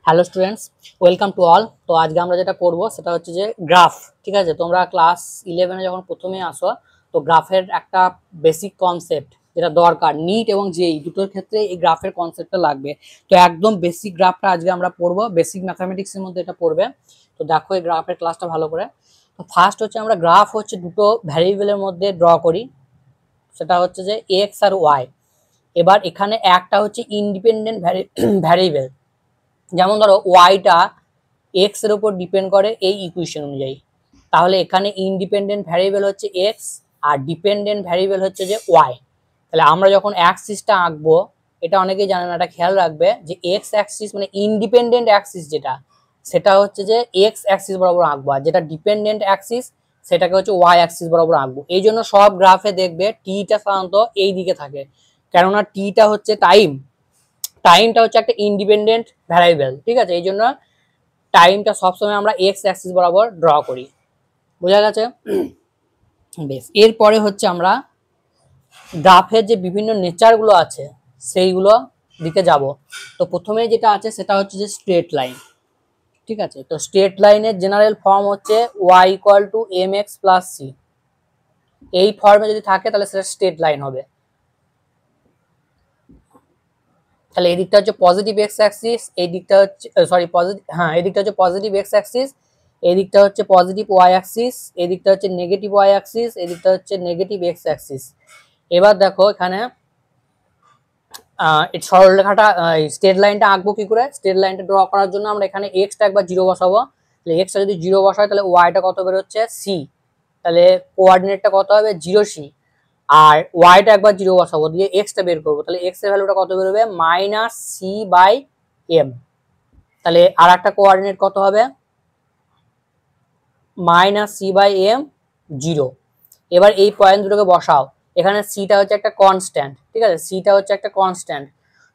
Hello students, welcome to all. তো আজকে আমরা যেটা করব সেটা হচ্ছে যে গ্রাফ। ঠিক আছে, তোমরা ক্লাস 11-এ যখন প্রথমে আসো তো গ্রাফের একটা বেসিক কনসেপ্ট যেটা দরকার, নিট এবং জেই দুটোর ক্ষেত্রে এই গ্রাফের কনসেপ্টটা লাগবে। তো একদম বেসিক গ্রাফটা আজকে আমরা পড়বো, বেসিক ম্যাথামেটিক্সের মধ্যে এটা পড়বে। তো দেখো এই গ্রাফের ক্লাসটা ভালো করে। তো ফার্স্ট হচ্ছে আমরা গ্রাফ হচ্ছে দুটো ভ্যারিয়েবলের মধ্যে ড্র করি, সেটা হচ্ছে যে এক্স আর ওয়াই। এবার এখানে একটা হচ্ছে ইন্ডিপেন্ডেন্ট ভ্যারিয়েবল, যেমন ধরো ওয়াইটা এক্স এর উপর ডিপেন্ড করে এই ইকুয়েশন অনুযায়ী, তাহলে এখানে ইন্ডিপেন্ডেন্ট ভ্যারিয়েবল হচ্ছে এক্স আর ডিপেন্ডেন্ট ভ্যারিয়েবল হচ্ছে যে ওয়াই। তাহলে আমরা যখন অ্যাক্সিসটা আঁকবো, এটা অনেকেই জানে না, এটা খেয়াল রাখবে যে এক্স অ্যাক্সিস মানে ইন্ডিপেন্ডেন্ট অ্যাক্সিস যেটা, সেটা হচ্ছে যে এক্স অ্যাক্সিস বরাবর আঁকবো, আর যেটা ডিপেন্ডেন্ট অ্যাক্সিস সেটাকে হচ্ছে ওয়াই অ্যাক্সিস বরাবর আঁকবো। এই জন্য সব গ্রাফে দেখবে টিটা সাধারণত এই দিকে থাকে, কেননা টিটা হচ্ছে টাইমটা হচ্ছে একটা ইন্ডিপেন্ডেন্ট ভ্যারিয়েবল। ঠিক আছে, এই জন্য টাইমটা সবসময় আমরা এক্স অ্যাক্সিস বরাবর ড্র করি। বোঝা গেছে? বেশ, এরপরে হচ্ছে আমরা গ্রাফের যে বিভিন্ন নেচারগুলো আছে সেইগুলো দিকে যাব। তো প্রথমে যেটা আছে সেটা হচ্ছে যে স্ট্রেট লাইন। ঠিক আছে, তো স্ট্রেট লাইনের জেনারেল ফর্ম হচ্ছে y equal to m x plus c. এই ফর্মে যদি থাকে তাহলে সেটা স্ট্রেট লাইন হবে। তাহলে এই দিকটা হচ্ছে পজিটিভ এক্স অ্যাক্সিস, এই দিকটা হচ্ছে এই দিকটা হচ্ছে পজিটিভ এক্স অ্যাক্সিস, এই দিকটা হচ্ছে পজিটিভ ওয়াই অ্যাক্সিস, এই দিকটা হচ্ছে নেগেটিভ ওয়াই অ্যাক্সিস, এই দিকটা হচ্ছে নেগেটিভ এক্স অ্যাক্সিস। এবার দেখো এখানে এই সরলরেখাটা স্ট্রেট লাইনটা আঁকবো কি করে? স্ট্রেট লাইনটা ড্র করার জন্য আমরা এখানে এক্সটা একবার জিরো বসাবো। তাহলে এক্সটা যদি জিরো বসায় তাহলে ওয়াইটা কত বেরোচ্ছে? সি। তাহলে কোঅর্ডিনেটটা কত হবে? Zero C. আর ওয়াইটা একবার জিরো বসাবো, দিয়ে এক্সটা বের করবো, তাহলে এক্স এর ভ্যালুটা কত বেরোবে? Minus c by m. তাহলে আর একটা কোঅর্ডিনেট কত হবে? Minus c by m, zero. এবার এই পয়েন্ট দুটোকে বসাও, এখানে সিটা হচ্ছে একটা কনস্ট্যান্ট। ঠিক আছে, সিটা হচ্ছে একটা কনস্ট্যান্ট,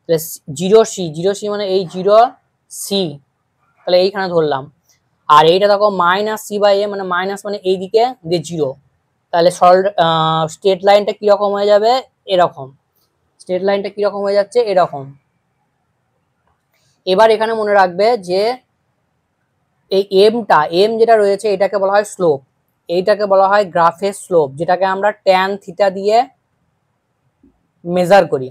তাহলে জিরো সি মানে এই জিরো সি, তাহলে এইখানে ধরলাম। আর এইটা দেখো মাইনাস সি বাই এম মানে মাইনাস মানে এইদিকে দিয়ে জিরো, তাহলে সরল স্ট্রেট লাইনটা কিরকম হয়ে যাবে? এরকম। স্ট্রেট লাইনটা কিরকম হয়ে যাচ্ছে? এরকম। এবার এখানে মনে রাখবে যে এই এম যেটা রয়েছে এটাকে বলা হয় স্লোপ, এইটাকে বলা হয় গ্রাফের স্লোপ, যেটাকে আমরা ট্যান থিটা দিয়ে মেজার করি।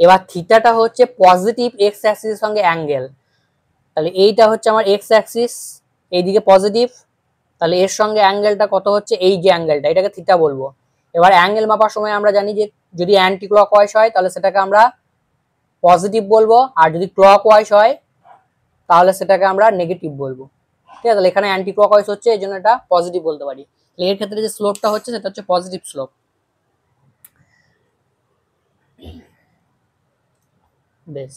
এবার থিটাটা হচ্ছে পজিটিভ এক্স অ্যাক্সিসের সঙ্গে অ্যাঙ্গেল, তাহলে এইটা হচ্ছে আমার এক্স অ্যাক্সিস, এইদিকে পজিটিভ, তাহলে এর সঙ্গে অ্যাঙ্গেলটা কত হচ্ছে? এই যে অ্যাঙ্গেলটা, এটাকে থিটা বলবো। এবার অ্যাঙ্গেল মাপার সময় আমরা জানি যে যদি অ্যান্টি ক্লকওয়াইজ হয় তাহলে সেটাকে আমরা পজিটিভ বলবো, আর যদি ক্লকওয়াইজ হয় তাহলে সেটাকে আমরা নেগেটিভ বলবো। ঠিক আছে, তাহলে এখানে অ্যান্টি ক্লকওয়াইজ হচ্ছে এই জন্য এটা পজিটিভ বলতে পারি। এর ক্ষেত্রে যে স্লোপটা হচ্ছে সেটা হচ্ছে পজিটিভ স্লোপ। বেশ,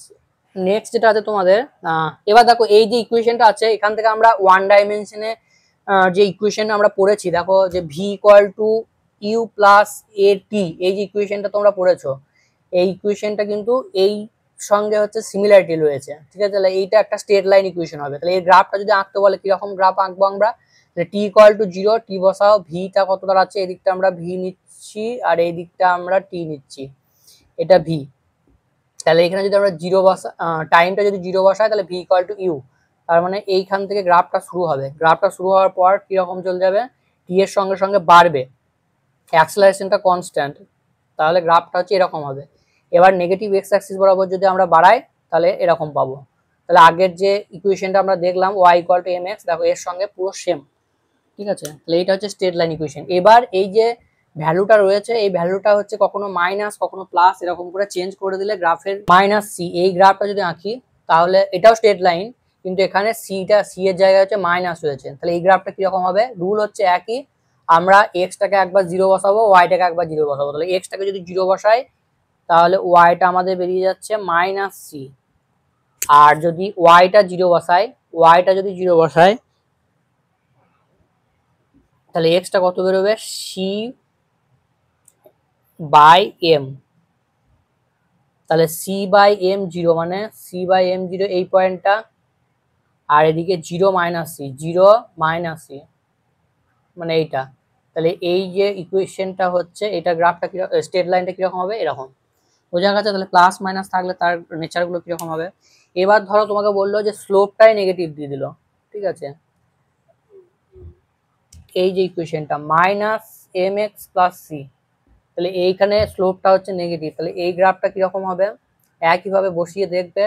নেক্সট যেটা আছে তোমাদের, এবার দেখো এই যে ইকুয়েশনটা আছে এখান থেকে আমরা ওয়ান ডাইমেনশনে যে ইকুয়েশন আমরা পড়েছি, দেখো যে V equal to U plus A T, এই যে ইকুয়েশনটা তোমরা পড়েছো, এই ইকুয়েশনটা কিন্তু এই সঙ্গে হচ্ছে সিমিলারিটি রয়েছে। ঠিক আছে, তাহলে এইটা একটা স্ট্রেট লাইন ইকুয়েশন হবে। তাহলে এই গ্রাফটা যদি আঁকতে বলে কিরকম গ্রাফ আঁকবো আমরা? টি ইকুয়াল টু জিরো, টি বসাও, ভিটা কত দাঁড়াচ্ছে? এই দিকটা আমরা ভি নিচ্ছি আর এই দিকটা আমরা টি নিচ্ছি, এটা ভি। তাহলে এখানে যদি আমরা জিরো বসা, টাইমটা যদি জিরো বসায় তাহলে ভি ইকুয়াল টু ইউ, তার মানে এইখান থেকে গ্রাফটা শুরু হবে। গ্রাফটা শুরু হওয়ার পর কিরকম চলে যাবে? টি এর সঙ্গে সঙ্গে বাড়বে, অ্যাক্সেলারেশনটা কনস্ট্যান্ট, তাহলে গ্রাফটা হচ্ছে এরকম হবে। এবার নেগেটিভ এক্স অ্যাক্সিস বরাবর যদি আমরা বাড়াই তাহলে এরকম পাবো। তাহলে আগের যে ইকুয়েশনটা আমরা দেখলাম y equal to m x, দেখো এর সঙ্গে পুরো সেম। ঠিক আছে, তাহলে এইটা হচ্ছে স্ট্রেট লাইন ইকুয়েশন। এবার এই যে ভ্যালুটা রয়েছে এই ভ্যালুটা হচ্ছে কখনো মাইনাস কখনো প্লাস এরকম করে চেঞ্জ করে দিলে গ্রাফের মাইনাস সি, এই গ্রাফটা যদি আঁকি তাহলে এটাও স্ট্রেট লাইন, কিন্তু এখানে সি এর জায়গায় হচ্ছে মাইনাস হয়েছে, তাহলে এই গ্রাফটা কিরকম হবে? রুল হচ্ছে একই, আমরা এক্সটাকে একবার জিরো বসাবো, ওয়াইটাকে একবার জিরো বসাবো। তাহলে এক্সটাকে যদি জিরো বসাই তাহলে ওয়াইটা আমাদের বেরিয়ে যাচ্ছে মাইনাস সি, আর যদি ওয়াইটা যদি জিরো বসাই তাহলে এক্সটা কত বেরোবে? C by m. তাহলে সি বাই এম জিরো মানে সি বাই এম জিরো এই পয়েন্টটা, আর এদিকে জিরো মাইনাস সি মানে এইটা। তাহলে এই যে ইকুয়েশনটা হচ্ছে এটা গ্রাফটা কি, স্ট্রেট লাইনটা কিরকম হবে? এরকম। বোঝা গেছে? তাহলে প্লাস মাইনাস থাকলে তার নেচারগুলো কিরকম হবে? এবার ধরো তোমাকে বললো যে স্লোপটাই নেগেটিভ দিয়ে দিল, ঠিক আছে, এই যে ইকুয়েশনটা minus m x plus c, তাহলে এইখানে স্লোপটা হচ্ছে নেগেটিভ, তাহলে এই গ্রাফটা কিরকম হবে, একইভাবে বসিয়ে দেখবে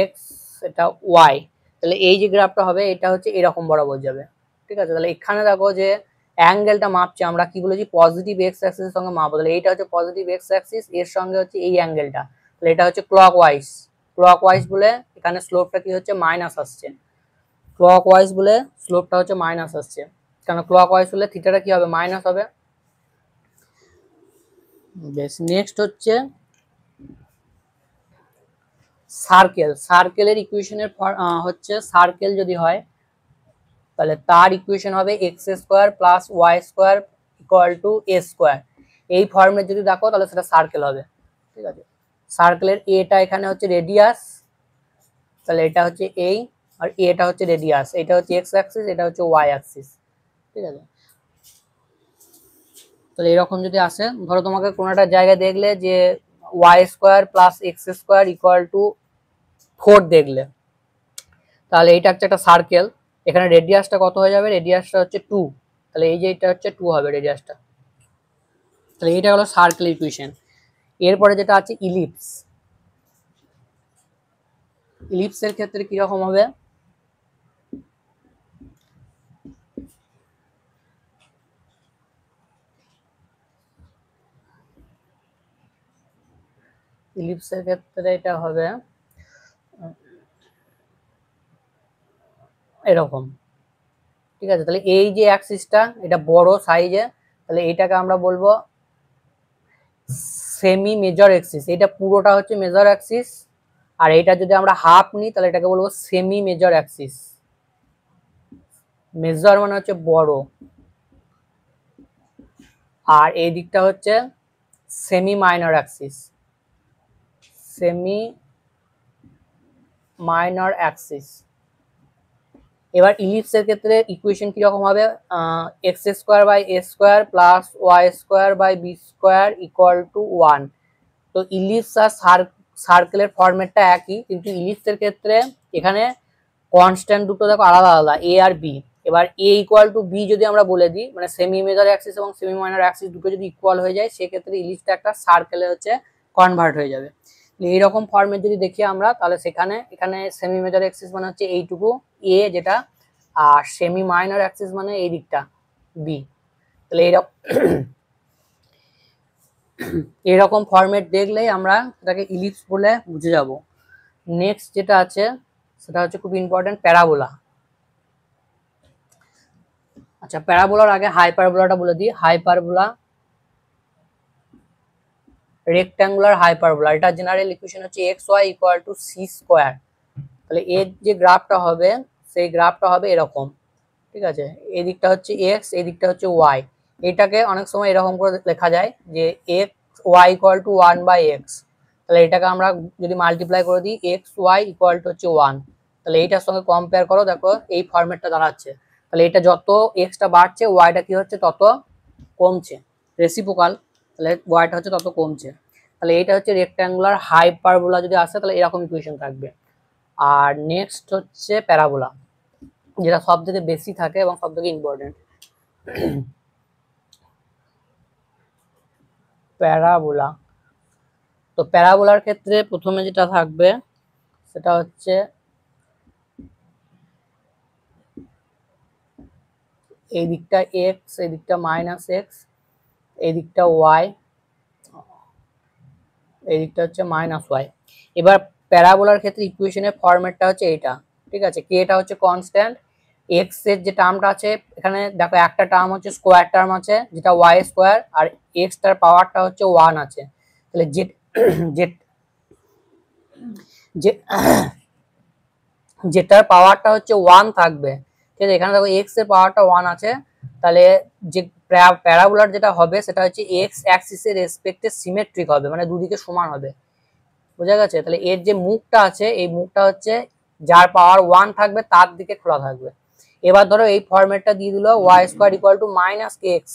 এক্স এটা ওয়াই, তাহলে এই যে গ্রাফটা হবে এটা হচ্ছে এরকম বরাবর যাবে, ঠিক আছে। তাহলে এখানে দেখো যে অ্যাঙ্গেলটা মাপছে আমরা কি বলেছি পজিটিভ এক্স অ্যাক্সিসের সঙ্গে মাপবো, তাহলে এইটা হচ্ছে পজিটিভ এক্স অ্যাক্সিস, এর সঙ্গে হচ্ছে এই অ্যাঙ্গেলটা, তাহলে এটা হচ্ছে ক্লকওয়াইজ বলে এখানে স্লোপটা কি হচ্ছে মাইনাস আসছে, ক্লকওয়াইজ বলে স্লোপটা হচ্ছে মাইনাস আসছে, কারণ ক্লকওয়াইজ হলে থিটাটা কি হবে মাইনাস হবে। বেশ, নেক্সট হচ্ছে সার্কেলের ইকুয়েশনের হচ্ছে সার্কেল যদি হয় তাহলে তার ইকুয়েশন হবে x square plus y square equal to a square, এই ফর্মে যদি দেখো তাহলে সেটা সার্কেল হবে, ঠিক আছে। সার্কেলের এটা এখানে হচ্ছে রেডিয়াস, তাহলে এটা হচ্ছে এই, আর এটা হচ্ছে রেডিয়াস, এটা হচ্ছে এক্স অ্যাক্সিস, এটা হচ্ছে ওয়াই অ্যাক্সিস, ঠিক আছে। তাহলে এরকম যদি আসে, ধরো তোমাকে কোনো একটা জায়গায় দেখলে যে y square plus x square equal to 4 দেখলে, তাহলে এইটা হচ্ছে একটা সার্কেল, এখানে রেডিয়াসটা কত হয়ে যাবে, রেডিয়াসটা হচ্ছে 2, তাহলে এই যে এটা হচ্ছে 2 হবে রেডিয়াসটা, তাহলে এইটা হলো সার্কেল ইকুয়েশন। এরপরে যেটা আছে ইলিপসের ক্ষেত্রে কিরকম হবে, ইলিপসের ক্ষেত্রে এটা হবে এরকম, ঠিক আছে। তাহলে এই যে অ্যাক্সিসটা এটা বড় সাইজে, তাহলে এটাকে আমরা বলবো সেমি মেজর অ্যাক্সিস, এটা পুরোটা হচ্ছে মেজর অ্যাক্সিস, আর এটা যদি আমরা হাফ নিই তাহলে এটাকে বলবো সেমি মেজর অ্যাক্সিস, মেজর মানে হচ্ছে বড়, আর এই দিকটা হচ্ছে semi minor axis, semi minor axis. এবার ইলিপসের ক্ষেত্রে ইকুয়েশন কিরকম হবে, x square by a square plus y square by b square equal to 1, তো ইলিপস আর সার্কেলের ফরম্যাটটা একই, কিন্তু ইলিপসের ক্ষেত্রে এখানে কনস্ট্যান্ট দুটো দেখো আলাদা আলাদা, এ আর বি। এবার এ ইকুয়াল টু বি যদি আমরা বলে দিই, মানে সেমি মেজর অ্যাক্সিস এবং সেমি মাইনর অ্যাক্সিস দুটো যদি ইকুয়াল হয়ে যায়, সেক্ষেত্রে ইলিপসটা একটা সার্কেলে হচ্ছে কনভার্ট হয়ে যাবে। এইরকম ফর্মেট যদি দেখি আমরা, তাহলে এখানে সেমি মেজর অ্যাক্সিস মানে হচ্ছে এইটুকু এ যেটা, আর সেমি মাইনর অ্যাক্সিস মানে এই দিকটা বি, তাহলে এইরকম এরকম ফরম্যাট দেখলেই আমরা এটাকে ইলিপস বলে বুঝে যাব। নেক্সট যেটা আছে সেটা হচ্ছে খুব ইম্পর্টেন্ট প্যারাবোলা। আচ্ছা, প্যারাবোলার আগে হাইপারবোলাটা বলে দিই। হাইপারবোলা, রেক্ট্যাঙ্গুলার হাইপারবোলা, এটা জেনারেল ইকুয়েশন হচ্ছে x y equal to c square, তাহলে এর যে গ্রাফটা হবে সেই গ্রাফটা হবে এরকম, ঠিক আছে। এই দিকটা হচ্ছে এক্স, এই দিকটা হচ্ছে ওয়াই, এটাকে অনেক সময় এরকম করে লেখা যায় যে x y equal two 1/x, তাহলে এটাকে আমরা যদি মাল্টিপ্লাই করে দিই এক্স ওয়াই ইকুয়াল টু হচ্ছে 1, তাহলে এইটার সঙ্গে কম্পেয়ার করো, দেখো এই ফরম্যাটটা দাঁড়াচ্ছে, তাহলে এটা যত এক্সটা বাড়ছে ওয়াইটা কি হচ্ছে তত কমছে, রেসিপ্রোকাল, তাহলে ওয়াইটা হচ্ছে তত কমছে, তাহলে এইটা হচ্ছে রেক্ট্যাঙ্গুলার হাইপারবোলা যদি আসে তাহলে এরকম ইকুয়েশন থাকবে। আর নেক্সট হচ্ছে প্যারাবোলা, যেটা সব থেকে বেশি থাকে এবং সব থেকে ইম্পর্টেন্ট, প্যারাবোলা। তো প্যারাবোলার ক্ষেত্রে প্রথমে যেটা থাকবে সেটা হচ্ছে এই দিকটা এক্স, এই দিকটা মাইনাস এক্স, এই দিকটা ওয়াই, এই দিকটা হচ্ছে মাইনাস ওয়াই। এবার প্যারাবোলার ক্ষেত্রে ইকুয়েশনের ফরম্যাটটা হচ্ছে এইটা, ঠিক আছে। কে এটা হচ্ছে কনস্ট্যান্ট, এক্স এর যে টার্মটা আছে এখানে দেখো একটা টার্ম হচ্ছে স্কোয়ার টার্ম আছে যেটা ওয়াই স্কোয়ার, আর এক্স টার পাওয়ারটা হচ্ছে 1 আছে, তাহলে যেটার পাওয়ারটা হচ্ছে 1 থাকবে, ঠিক আছে। এখানে দেখো এক্স এর পাওয়ারটা 1 আছে, তাহলে যে প্যারাবোলার যেটা হবে সেটা হচ্ছে এক্স অ্যাক্সিসের রেসপেক্টে সিমেট্রিক হবে, মানে দুদিকে সমান হবে, বোঝা গেছে। তাহলে এর যে মুখটা আছে এই মুখটা হচ্ছে যার পাওয়ার 1 থাকবে তার দিকে খোলা থাকবে। এবার ধরো এই ফরম্যাটটা দিয়ে দিল y square equal to minus k x,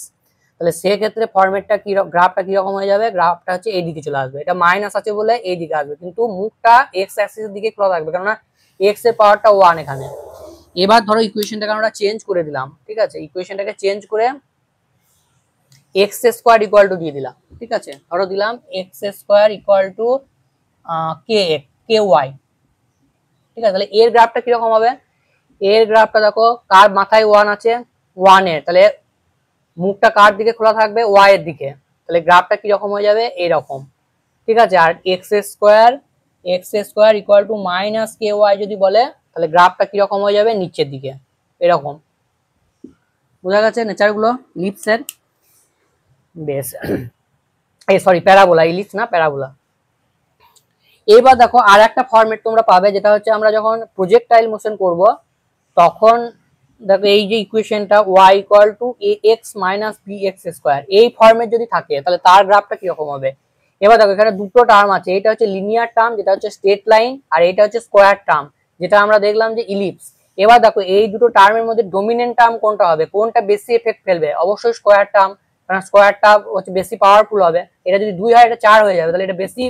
তাহলে সেক্ষেত্রে ফরম্যাটটা কি, গ্রাফটা কিরকম হয়ে যাবে, গ্রাফটা হচ্ছে এইদিকে চলে আসবে, এটা মাইনাস আছে বলে এইদিকে আসবে, কিন্তু মুখটা এক্স অ্যাক্সিসের দিকে খোলা থাকবে, কেননা এক্স এর পাওয়ারটা 1 এখানে। এবার ধরো ইকুয়েশনটাকে আমরা চেঞ্জ করে দিলাম, ঠিক আছে, ইকুয়েশনটাকে চেঞ্জ করে এক্স স্কোয়ার ইকুয়াল টু দিয়ে দিলাম, ঠিক আছে, ধরো দিলাম x square equal to k y, ঠিক আছে। তাহলে এর গ্রাফটা কিরকম হবে, এর গ্রাফটা দেখো কার মাথায় 1 আছে, 1 এর, তাহলে মুখটা কার দিকে খোলা থাকবে, ওয়াই এর দিকে, তাহলে গ্রাফটা কিরকম হয়ে যাবে, এরকম, ঠিক আছে। আর x square equal to minus k y যদি বলে, তাহলে গ্রাফটা কিরকম হয়ে যাবে, নিচের দিকে এরকম। বোঝা গেছে নেচারগুলো লিপসের, বেশ এই সরি প্যারাবোলা, ইলিপস না প্যারাবোলা। এবার দেখো আর একটা ফরম্যাট তোমরা পাবে, যেটা হচ্ছে আমরা যখন প্রজেক্টাইল মোশন করব তখন দেখো এই যে ইকুয়েশনটা y equal two ax minus bx square, এই ফর্মেট যদি থাকে তাহলে তার গ্রাফটা কিরকম হবে। এবার দেখো এখানে দুটো টার্ম আছে, এটা হচ্ছে লিনিয়ার টার্ম যেটা হচ্ছে স্ট্রেট লাইন, আর এটা হচ্ছে স্কোয়ার টার্ম যেটা আমরা দেখলাম যে ইলিপস। এবার দেখো এই দুটো টার্মের মধ্যে ডমিনেন্ট টার্ম কোনটা হবে, কোনটা বেশি এফেক্ট ফেলবে, অবশ্যই স্কোয়ার টার্ম, কারণ স্কোয়ার টার্ম হচ্ছে বেশি পাওয়ারফুল হবে। এটা যদি 2 হয় এটা 4 হয়ে যাবে, তাহলে এটা বেশি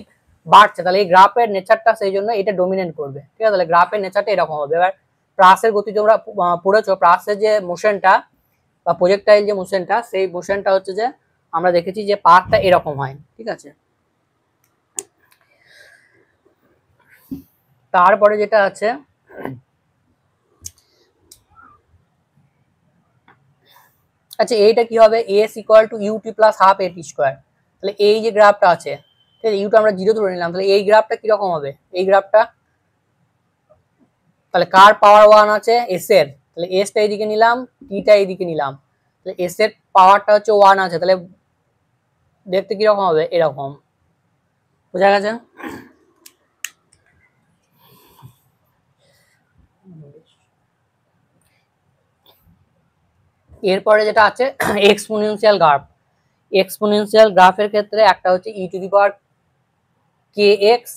বাড়ছে, তাহলে এই গ্রাফের নেচারটা সেই জন্য এটা ডমিনেন্ট করবে, ঠিক আছে। তাহলে গ্রাফের নেচারটা এরকম হবে। এবার প্রাসের গতি তোমরা পড়েছো, প্রাসের যে মোশনটা বা প্রজেক্টাইল যে মোশনটা, সেই মোশনটা হচ্ছে যে আমরা দেখেছি যে পাথটা এরকম হয়, ঠিক আছে। তারপরে যেটা আছে আচ্ছা এইটা কি হবে, s equal to u t plus half a t square, তাহলে এই যে গ্রাফটা আছে, ঠিক আছে, ইউটা আমরা 0 ধরে নিলাম, তাহলে এই গ্রাফটা কিরকম হবে, এই গ্রাফটা তাহলে কার পাওয়ার 1 আছে, এস এর, তাহলে এসটা এইদিকে নিলাম, টিটা এইদিকে নিলাম, তাহলে এস এর পাওয়ারটা হচ্ছে 1 আছে, তাহলে দেখতে কিরকম হবে, এরকম। বোঝা গেছে। এরপরে যেটা আছে এক্সপোনেনশিয়াল গ্রাফ, এক্সপোনেনশিয়াল গ্রাফের ক্ষেত্রে একটা হচ্ছে e to the power K x,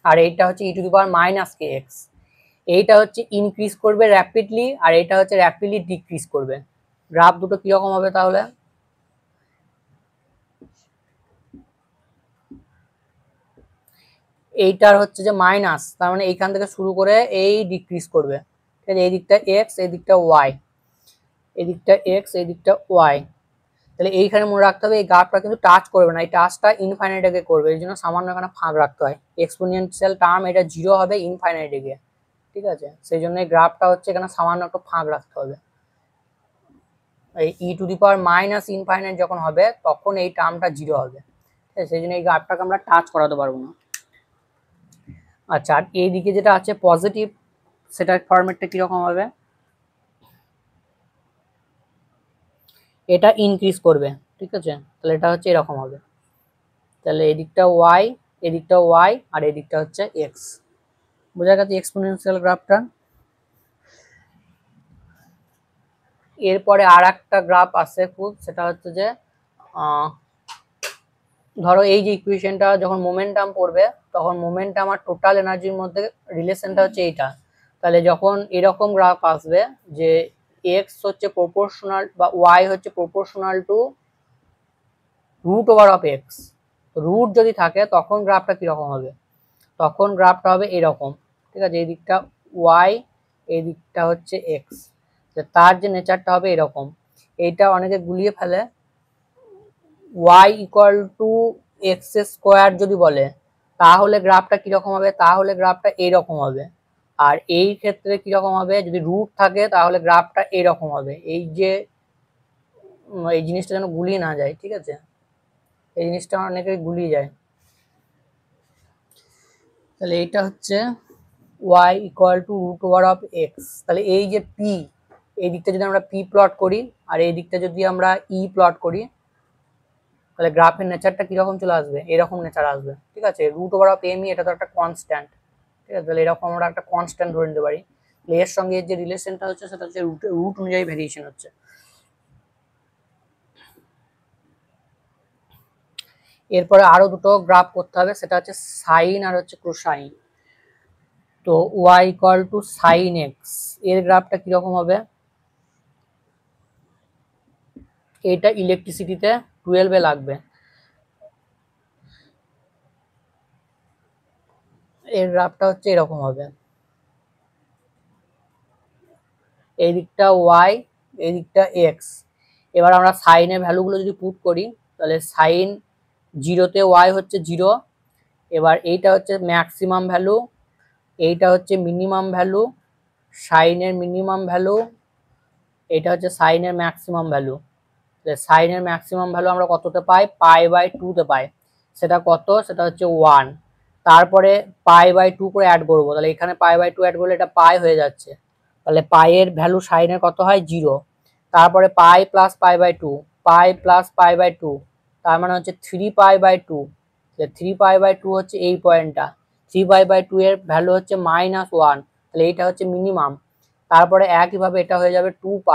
আর এইটা হচ্ছে e to the power minus k x. এইটা হচ্ছে ইনক্রিজ করবে র্যাপিডলি, আর এটা হচ্ছে র্যাপিডলি ডিক্রিজ করবে। গ্রাফ দুটো কিরকম হবে তাহলে, এইটার হচ্ছে যে মাইনাস, তার মানে এইখান থেকে শুরু করে এই ডিক্রিজ করবে, ঠিক আছে, এই দিকটা এক্স, এই দিকটা ওয়াই, এই দিকটা এক্স, এই দিকটা ওয়াই। তাহলে এইখানে মনে রাখতে হবে এই গ্রাফটা কিন্তু টাচ করবে না, এই টাচটা ইনফাইনাইট এগে করবে, এই জন্য সামান্য এখানে ফাঁক রাখতে হয়। এক্সপোনেনশিয়াল টার্ম এটা 0 হবে ইনফাইনাইট এগে, ঠিক আছে, সেই জন্য এই গ্রাফটা হচ্ছে এখানে সামান্য একটু ফাঁক রাখতে হবে। এই e to the power minus infinite যখন হবে তখন এই টার্মটা 0 হবে, ঠিক আছে, সেই জন্য এই গ্রাফটাকে আমরা টাচ করাতে পারবো না। আচ্ছা আর এইদিকে যেটা আছে পজিটিভ, সেটার ফরম্যাটটা কিরকম হবে, এটা ইনক্রিজ করবে, ঠিক আছে, তাহলে এটা হচ্ছে এরকম হবে, তাহলে এদিকটা ওয়াই, এদিকটা ওয়াই, আর এদিকটা হচ্ছে এক্স। বোঝা গেছে এক্সপোনেনশিয়াল গ্রাফটা। এরপরে আর একটা গ্রাফ আছে খুব, সেটা হচ্ছে যে ধরো এই যে ইকুয়েশনটা যখন মোমেন্টাম পড়বে তখন মোমেন্টাম আর টোটাল এনার্জির মধ্যে রিলেশনটা হচ্ছে এইটা, তাহলে যখন এরকম গ্রাফ আসবে যে এক্স হচ্ছে প্রপোর্শনাল বা ওয়াই হচ্ছে proportional to root over of x, root যদি থাকে তখন গ্রাফটা কিরকম হবে, তখন গ্রাফটা হবে এরকম, ঠিক আছে, এই দিকটা ওয়াই, এই দিকটা হচ্ছে এক্স, তার যে নেচারটা হবে এরকম। এইটা অনেকে গুলিয়ে ফেলে, y equal to x square যদি বলে তাহলে গ্রাফটা কিরকম হবে, তাহলে গ্রাফটা এইরকম হবে। আর এই ক্ষেত্রে কিরকম হবে, যদি রুট থাকে তাহলে গ্রাফটা এরকম হবে। এই যে এই জিনিসটা যেন গুলিয়ে না যায়, ঠিক আছে, এই জিনিসটা অনেকে গুলিয়ে যায়। তাহলে এইটা হচ্ছে y equal to root over of x, তাহলে এই যে পি, এই দিকটা যদি আমরা পি প্লট করি আর এই দিকটা যদি আমরা ই প্লট করি তাহলে গ্রাফের নেচারটা কিরকম চলে আসবে, এরকম নেচার আসবে, ঠিক আছে। Root over of m e এটা তো একটা কনস্ট্যান্ট, ঠিক আছে, তাহলে এরকম আমরা একটা কনস্ট্যান্ট ধরে নিতে পারি। এর সঙ্গে যে রিলেশনটা হচ্ছে সেটা হচ্ছে রুট অনুযায়ী ভেরিয়েশন হচ্ছে। এরপরে আরো দুটো গ্রাফ করতে হবে, সেটা হচ্ছে সাইন আর হচ্ছে কোসাইন। তো y equal to sine x, এর গ্রাফটা কিরকম হবে, এটা ইলেকট্রিসিটিতে 12 লাগবে। এর গ্রাফটা হচ্ছে এরকম হবে, এই দিকটা ওয়াই, এই দিকটা এক্স। এবার আমরা সাইনের ভ্যালুগুলো যদি পুট করি তাহলে সাইন 0-তে ওয়াই হচ্ছে 0, এবার এইটা হচ্ছে ম্যাক্সিমাম ভ্যালু, এইটা হচ্ছে মিনিমাম ভ্যালু, সাইনের মিনিমাম ভ্যালু, এটা হচ্ছে সাইনের ম্যাক্সিমাম ভ্যালু। সাইনের ম্যাক্সিমাম ভ্যালু আমরা কততে পাই, π/2 পাই। সেটা কত, সেটা হচ্ছে 1। তারপরে π/2 করে অ্যাড করবো, তাহলে এখানে π/2 অ্যাড করলে এটা পাই হয়ে যাচ্ছে, তাহলে পাই এর ভ্যালু সাইনের কত হয় 0। তারপরে পাই প্লাস π/2, পাই প্লাস π/2, তার মানে হচ্ছে 3π/2। 3π/2 হচ্ছে এই পয়েন্টটা, 3π/2 এর ভ্যালু হচ্ছে -1, তাহলে এইটা হচ্ছে মিনিমাম। তারপরে একইভাবে এটা হয়ে যাবে 2π।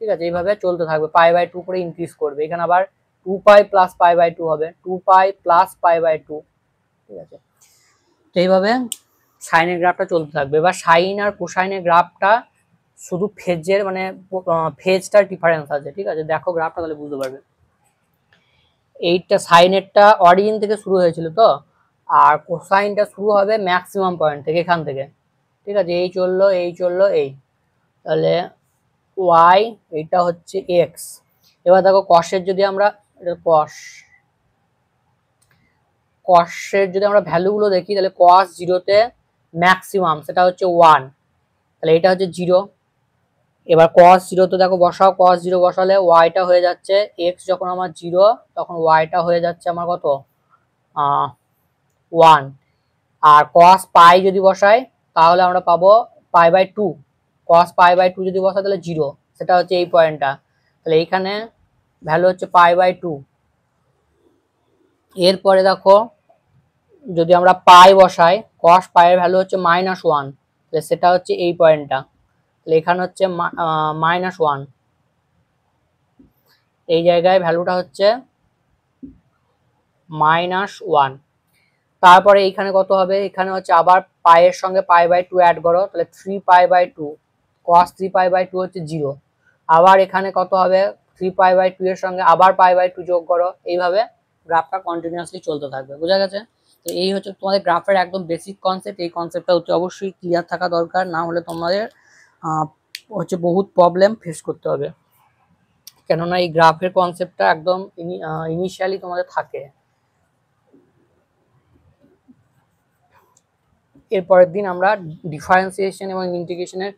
ঠিক আছে, এইভাবে চলতে থাকবে, π/2 করে ইনক্রিজ করবে। এখানে আবার 2π প্লাস π/2 হবে, 2π প্লাস π/2। ঠিক আছে, তো এইভাবে সাইনের গ্রাফটা চলতে থাকবে। এবার সাইন আর কোসাইনের গ্রাফটা শুধু ফেজের মানে ফেজটার ডিফারেন্স আছে। ঠিক আছে, দেখো গ্রাফটা তাহলে বুঝতে পারবে। এইটা সাইনেরটা অরিজিন থেকে শুরু হয়েছিল তো, আর কোসাইনটা শুরু হবে ম্যাক্সিমাম পয়েন্ট থেকে, এখান থেকে। ঠিক আছে, এই চললো এই চললো এই, তাহলে ওয়াই, এটা হচ্ছে এক্স। এবার দেখো কসের যদি আমরা কসের যদি আমরা ভ্যালুগুলো দেখি, তাহলে কস 0-তে ম্যাক্সিমাম সেটা হচ্ছে 1, তাহলে এটা হচ্ছে 0। এবার cos 0 তো দেখো বসাও, cos 0 বসালে ওয়াইটা হয়ে যাচ্ছে x, যখন আমার 0 তখন ওয়াইটা হয়ে যাচ্ছে আমার কত 1। আর cos পাই যদি বসাই তাহলে আমরা পাবো π/2, cos π/2 যদি বসাই তাহলে 0, সেটা হচ্ছে এই পয়েন্টটা। তাহলে এইখানে ভ্যালু হচ্ছে π/2। এরপরে দেখো যদি আমরা পাই বসাই, cos পাই এর ভ্যালু হচ্ছে -1, তাহলে সেটা হচ্ছে এই পয়েন্টটা। তাহলে এখানে হচ্ছে -1, এই জায়গায় ভ্যালুটা হচ্ছে -1। তারপরে এইখানে কত হবে, এখানে হচ্ছে আবার পাইয়ের সঙ্গে π/2 অ্যাড করো, তাহলে 3π/2, cos 3π/2 হচ্ছে 0। আবার এখানে কত হবে, 3π/2 এর সঙ্গে আবার π/2 যোগ করো, এইভাবে গ্রাফটা কন্টিনিউয়াসলি চলতে থাকবে। বোঝা গেছে? তো এই হচ্ছে তোমাদের গ্রাফের একদম বেসিক কনসেপ্ট। এই কনসেপ্টটা হচ্ছে অবশ্যই ক্লিয়ার থাকা দরকার, না হলে তোমাদের হচ্ছে বহুত প্রবলেম ফেস করতে হবে। কেননা এই গ্রাফের কনসেপ্টটা একদম ইনিশিয়ালি তোমাদের থাকে। এরপরের দিন আমরা ডিফারেন্সিয়েশন এবং ইন্টিগ্রেশনের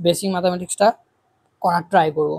বেসিক ম্যাথামেটিক্সটা করার ট্রাই করব।